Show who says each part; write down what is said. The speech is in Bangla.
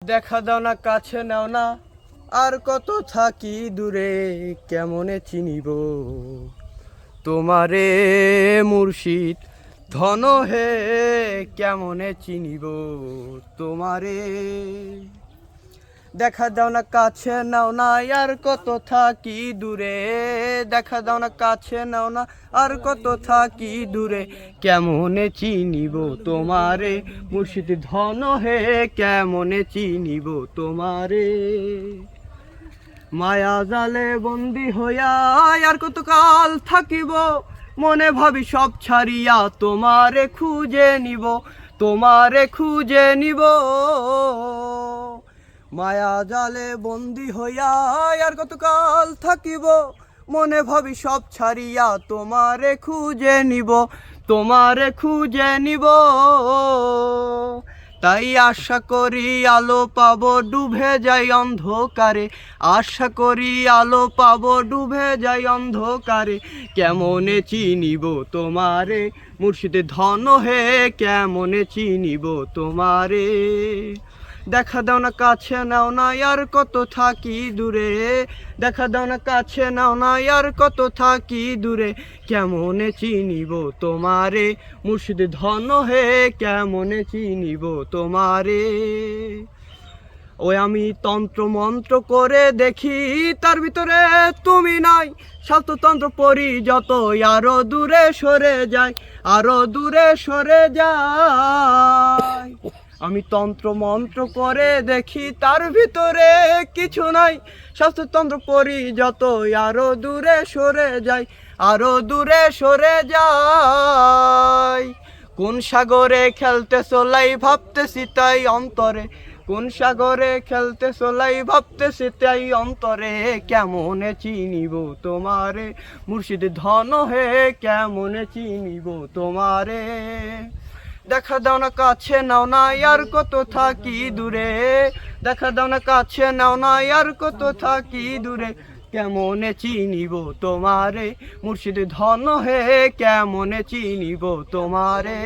Speaker 1: দেখা দাও না কাছে নাও না, আর কত থাকি দূরে, কেমনে চিনিব তোমারে মুর্শিদ ধন হে, কেমনে চিনিব তোমারে। দেখা দাও না কাছে নাও না, আর কত থাকি দূরে, দেখা দাও না কাছে নাও না, আর কত থাকি দূরে, কেমনে চিনিব তোমারে মুর্শিদ ধন হে, কেমনে চিনিব তোমারে। মায়া জালে বন্দি হইয়া আর কত কাল থাকিব, মনে ভাবি সব ছাড়িয়া তোমারে খুঁজে নিব, তোমারে খুঁজে নিব। মায়া জালে বন্দি হইয়া আর কত কাল থাকিব, মনে ভাবি সব ছাড়িয়া তোমারে খুঁজে নিব, তোমারে খুঁজে নিব। তাই আশা করি আলো পাবো, ডুবে যাই অন্ধকারে, আশা করি আলো পাবো, ডুবে যাই অন্ধকারে, কেমনে চিনিব তোমারে মুর্শিদ ধন হে, কেমনে চিনিব তোমারে। দেখা দাও না কাছে নাও না, আর কত থাকি দূরে, দেখা দাও না কাছে নাও না, আর কত থাকি দূরে, কেমনে চিনিব তোমারে মুর্শিদ ধন হে, কেমনে চিনিব তোমারে। ওই আমি তন্ত্র মন্ত্র করে দেখি, তার ভিতরে তুমি নাই, শাস্ত্রতন্ত্র পড়ি যত, আরো দূরে সরে যায়, আরো দূরে সরে যায়। আমি তন্ত্র মন্ত্র করে দেখি, তার ভিতরে কিছু নাই, শাস্ত্রতন্ত্র পড়ি যত, আরো দূরে সরে যায়, আরো দূরে সরে যায়। কোন সাগরে খেলতে চলাই ভাবতেছি তাই অন্তরে, কোন সাগরে খেলতে চলাই ভাবতেছি তাই অন্তরে, কেমনে চিনিব তোমারে মুর্শিদ ধন হে, কেমনে চিনিব তোমারে। দেখা দাও না কাছে নাও না, আর কত থাকি দূরে, দেখা দাও না কাছে নাও না, আর কত থাকি দূরে, কেমনে চিনিব তোমারে মুর্শিদ ধন হে, কেমনে চিনিব তোমারে।